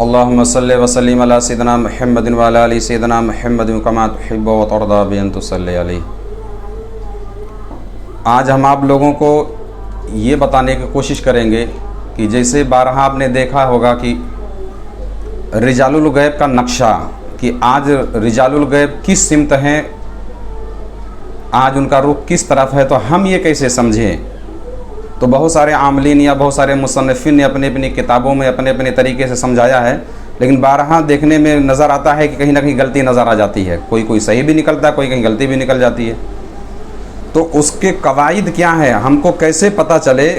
अल्लाहुम्मा सल्लि व सल्लिम अला सय्यिदिना मुहम्मदिन व अला आलि सय्यिदिना मुहम्मदिन कमा तुहिब्बु व तर्दा बि अन तुसल्लि अलैहि। आज हम आप लोगों को ये बताने की कोशिश करेंगे कि जैसे बारहा आपने देखा होगा कि रिजालुल गैब का नक्शा, कि आज रिजालुल गैब किस सिमत हैं, आज उनका रुख किस तरफ है, तो हम ये कैसे समझें। तो बहुत सारे आमलीन या बहुत सारे मुसन्निफिन ने अपनी अपनी किताबों में अपने अपने तरीके से समझाया है, लेकिन बारहा देखने में नज़र आता है कि कहीं ना कहीं गलती नज़र आ जाती है। कोई कोई सही भी निकलता है, कोई कहीं गलती भी निकल जाती है। तो उसके कवायद क्या है, हमको कैसे पता चले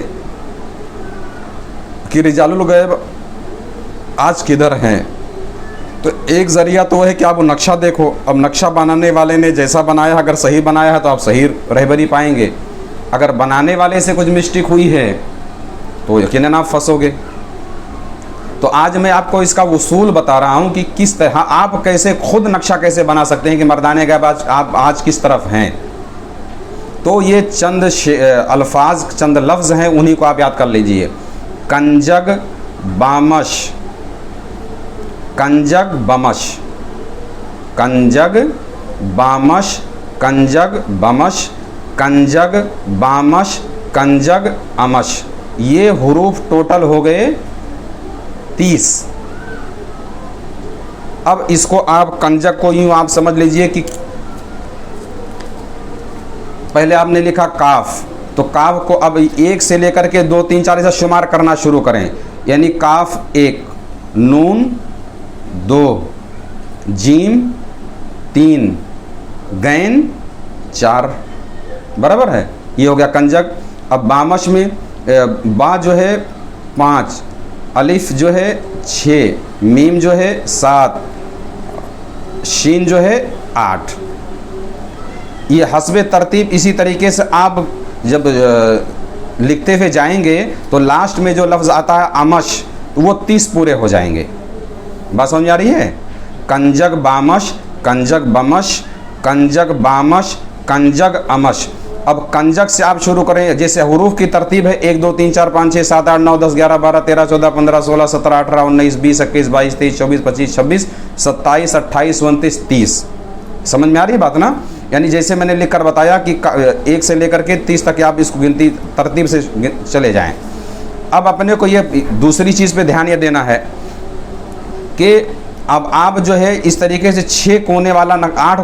कि रिजालुल गैब आज किधर हैं। तो एक ज़रिया तो है कि आप वो नक्शा देखो। अब नक्शा बनाने वाले ने जैसा बनाया, अगर सही बनाया है तो आप सही रहबरी पाएंगे। अगर बनाने वाले से कुछ मिस्टेक हुई है तो यकीनन आप फंसोगे। तो आज मैं आपको इसका उसूल बता रहा हूँ कि किस तरह आप कैसे खुद नक्शा कैसे बना सकते हैं कि मर्दाने गैब आप आज किस तरफ हैं। तो ये चंद अल्फाज, चंद लफ्ज़ हैं, उन्हीं को आप याद कर लीजिए। कंजग बामश, कंजग बमश, कंजग बामश, कंजग बमश, कंजग बामश, कंजग अमश। ये हुरूफ टोटल हो गए 30। अब इसको आप कंजग को यूं आप समझ लीजिए कि पहले आपने लिखा काफ, तो काफ को अब 1 से लेकर के 2 3 4 ऐसा शुमार करना शुरू करें। यानी काफ 1, नून 2, जीम 3, गैन 4, बराबर है। ये हो गया कंजक। अब बामश में बा जो है 5, अलिफ जो है 6, मीम जो है 7, शीन जो है 8। ये हस्बे तरतीब इसी तरीके से आप जब लिखते हुए जाएंगे तो लास्ट में जो लफ्ज़ आता है अमश, वो 30 पूरे हो जाएंगे। बात समझ आ रही है। कंजग बामश, कंजग बमश, कंजग बामश, कंजग अमश। अब कंजक से आप शुरू करें, जैसे हुरूफ की तरतीब है 1 2 3 4 5 6 7 8 9 10 11 12 13 14 15 16 17 18 19 20 21 22 23 24 25 26 27 28 29 30। समझ में आ रही है बात ना। यानी जैसे मैंने लिख कर बताया कि 1 से लेकर के 30 तक आप इसको गिनती तरतीब से चले जाएं। अब अपने को ये दूसरी चीज़ पे ध्यान ये देना है कि अब आप जो है इस तरीके से 8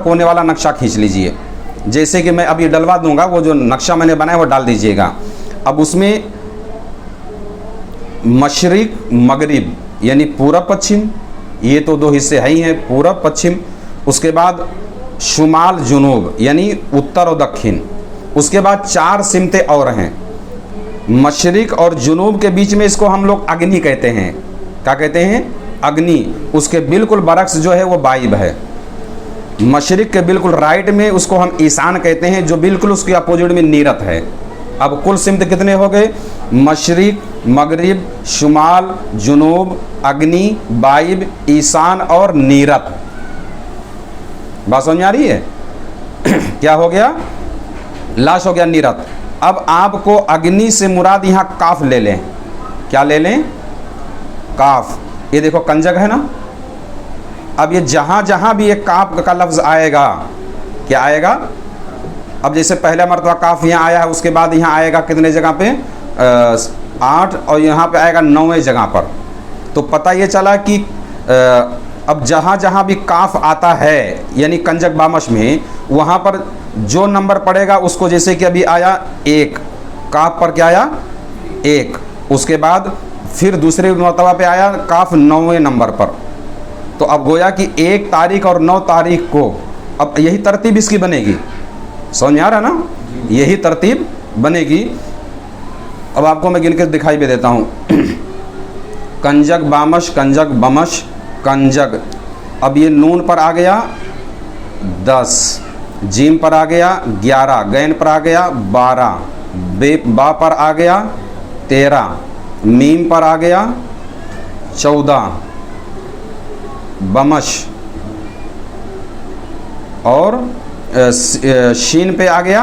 कोने वाला नक्शा खींच लीजिए। जैसे कि मैं अब ये डलवा दूंगा, वो जो नक्शा मैंने बनाया वो डाल दीजिएगा। अब उसमें मशरिक मगरिब यानी पूरब पश्चिम, ये तो 2 हिस्से है ही हैं, पूरब पश्चिम। उसके बाद शुमाल जुनूब यानी उत्तर और दक्षिण। उसके बाद 4 सिमतें और हैं मशरिक और जुनूब के बीच में, इसको हम लोग अग्नि कहते हैं। क्या कहते हैं? अग्नि। उसके बिल्कुल बरक्स जो है वो वाइब है। मशरिक के बिल्कुल राइट में उसको हम ईशान कहते हैं, जो बिल्कुल उसके अपोजिट में नीरत है। अब कुल सिमत कितने हो गए? मशरिक, मगरिब, शुमाल, जुनूब, अग्नि, वाइब, ईशान और नीरत। बात समझ आ रही है? क्या हो गया? लाश हो गया नीरत। अब आपको अग्नि से मुराद यहाँ काफ ले लें। क्या ले लें? काफ। ये देखो कंजग है ना। अब ये जहाँ जहाँ भी एक काफ का लफ्ज़ आएगा, क्या आएगा? अब जैसे पहला मरतबा काफ यहाँ आया है, उसके बाद यहाँ आएगा कितने जगह पे? 8, और यहाँ पे आएगा 9वें जगह पर। तो पता ये चला कि अब जहाँ जहाँ भी काफ आता है यानी कंजक बामश में, वहाँ पर जो नंबर पड़ेगा उसको, जैसे कि अभी आया 1, काफ पर क्या आया? 1। उसके बाद फिर दूसरे मरतबा पे आया काफ 9वें नंबर पर। तो अब गोया कि 1 तारीख और 9 तारीख को, अब यही तरतीब इसकी बनेगी। समझ में आ रहा ना? यही तरतीब बनेगी। अब आपको मैं गिन के दिखाई भी देता हूँ। कंजक बामश, कंजक बमश, कंजक। अब ये नून पर आ गया 10, जीम पर आ गया 11, गैन पर आ गया 12, बा पर आ गया 13, मीम पर आ गया 14, बमश और शीन पे आ गया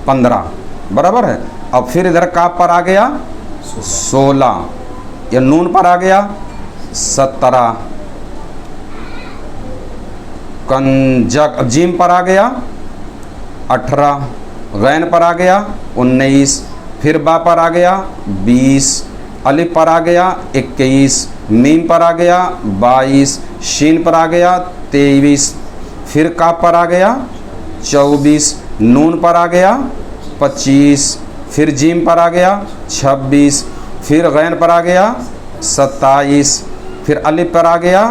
15, बराबर है। अब फिर इधर काफ पर आ गया 16, या नून पर आ गया 17, कंजक जीम पर आ गया 18, गैन पर आ गया 19, फिर बा पर आ गया 20, अलिफ पर आ गया 21, मीम पर आ गया 22, शीन पर आ गया 23, फिर काफ पर आ गया 24, नून पर आ गया 25, फिर जीम पर आ गया 26, फिर गैन पर आ गया 27, फिर अलिफ पर आ गया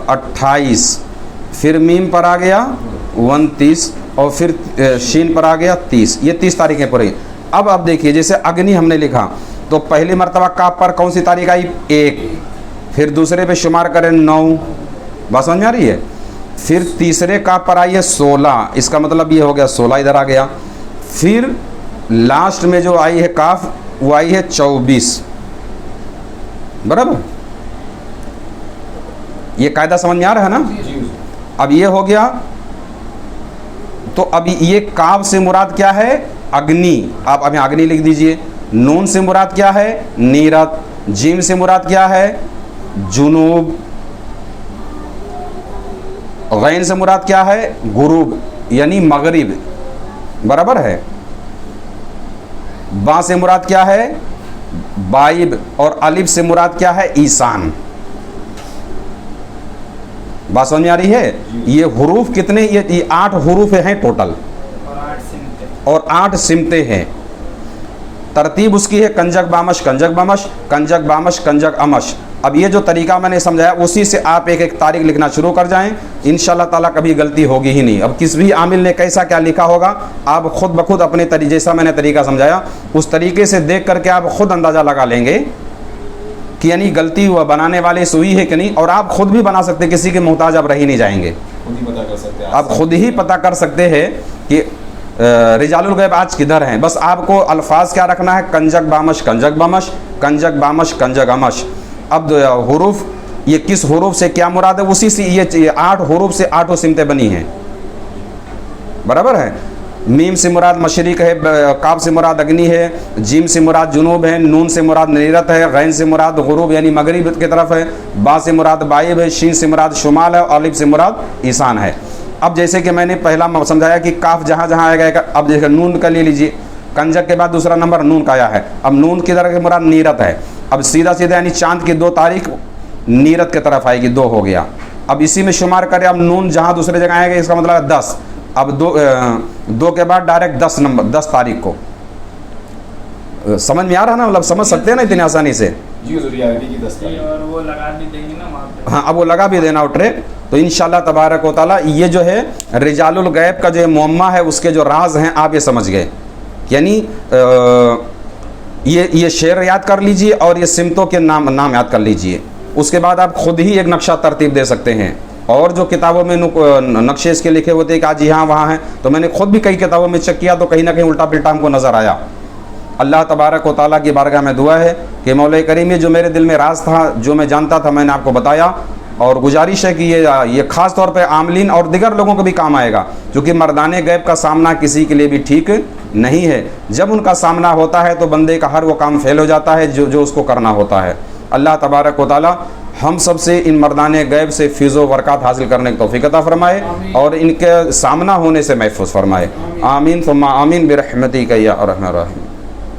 28, फिर मीम पर आ गया 29 और फिर शीन पर आ गया 30। ये 30 तारीखें पड़ी। अब आप देखिए, जैसे अग्नि हमने लिखा तो पहली मरतबा काफ पर कौन सी तारीख आई? 1, फिर दूसरे पे शुमार करें 9, बात समझ में आ रही है? फिर तीसरे काफ पर आई है 16, इसका मतलब ये हो गया 16 इधर आ गया। फिर लास्ट में जो आई है काफ वो आई है 24, बराबर? ये कायदा समझ में आ रहा है ना? अब ये हो गया, तो अभी ये काफ से मुराद क्या है? अग्नि। आप अब यहाँ अग्नि लिख दीजिए। नून से मुराद क्या है? नीरत। जीम से मुराद क्या है? जुनूब। गैन से मुराद क्या है? गुरूब यानी मगरिब, बराबर है? बा से मुराद क्या है? बाइब। और अलिफ से मुराद क्या है? ईशान। बात समझ में आ रही है? ये हुरूफ कितने? ये 8 हुरूफ हैं टोटल और 8 सिमतें हैं। तरतीब उसकी है कंजक बामश कंजक बामश कंजक बामश कंजक अमश। अब ये जो तरीका मैंने समझाया उसी से आप एक एक तारीख लिखना शुरू कर जाएं, इंशाल्लाह ताला कभी गलती होगी ही नहीं। अब किस भी आमिल ने कैसा क्या लिखा होगा आप खुद ब खुद अपने जैसा मैंने तरीका समझाया उस तरीके से देख करके आप खुद अंदाज़ा लगा लेंगे कि यानी गलती हुआ बनाने वाले से हुई है कि नहीं। और आप खुद भी बना सकते हैं, किसी के मोहताज आप रह ही नहीं जाएंगे। आप खुद ही पता कर सकते हैं कि रिजालुल गैब आज किधर हैं। बस आपको अल्फाज क्या रखना है? कंजक बामश कंजक बामश कंजक बामश कंजक अमश। अब हुरूफ, ये किस हुरूफ से क्या मुराद है? उसी से ये 8 हुरूफ से 8 सिमतें बनी हैं, बराबर है? मीम से मुराद मशरिक है, काफ से मुराद अग्नि है, जीम से मुराद जुनूब है, नून से मुराद नीरत है, गैन से मुराद गुरूब यानी मगरिब की तरफ है, बा से मुराद बाइब है, शीन से मुराद शुमाल है, अलिफ से मुराद ईशान है। अब जैसे कि मैंने पहला समझाया कि काफ जहाँ जहाँ आएगा, अब देखिए नून का ले लीजिए, कंजक के बाद दूसरा नंबर नून का आया है। अब नून की तरफ मुराद नीरत है। अब सीधा सीधा यानी चांद की 2 तारीख नीरत की तरफ आएगी, 2 हो गया। अब इसी में शुमार करें, अब नून जहाँ दूसरे जगह आएगा इसका मतलब है 10। अब 2 के बाद डायरेक्ट 10 नंबर 10 तारीख को। समझ में आ रहा है ना? मतलब समझ सकते हैं ना इतनी आसानी से? और वो लगा भी देंगे ना वहाँ पे। हाँ, अब वो लगा भी देना उठे तो इंशाल्लाह तबारक व तआला ये जो है रिजालुल गैब का जो मुअम्मा है उसके जो राज हैं आप ये समझ गए। यानी ये शेर याद कर लीजिए और ये सिमतों के नाम याद कर लीजिए। उसके बाद आप खुद ही एक नक्शा तरतीब दे सकते हैं। और जो किताबों में नक्शे इसके लिखे होते हैं कि आज यहाँ वहाँ हैं, तो मैंने खुद भी कई किताबों में चेक किया तो कहीं ना कहीं उल्टा पिल्टा हमको नज़र आया। अल्लाह तबारक व तआला की बारगाह में दुआ है कि मौला करीम ये जो मेरे दिल में राज था, जो मैं जानता था, मैंने आपको बताया। और गुजारिश है कि ये ख़ास तौर पे आमलीन और दिगर लोगों को भी काम आएगा, क्योंकि मर्दाने गैब का सामना किसी के लिए भी ठीक नहीं है। जब उनका सामना होता है तो बंदे का हर वो काम फेल हो जाता है जो उसको करना होता है। अल्लाह तबारक व तआला हम सब से इन मर्दाने गैब से फ़िज़ो बरक़ात हासिल करने की तौफ़ीक़ अता फ़रमाए और इनके सामना होने से महफूज फ़रमाए। आमीन सुम्मा आमीन बिरहमतिका या अरहमर राहिमीन।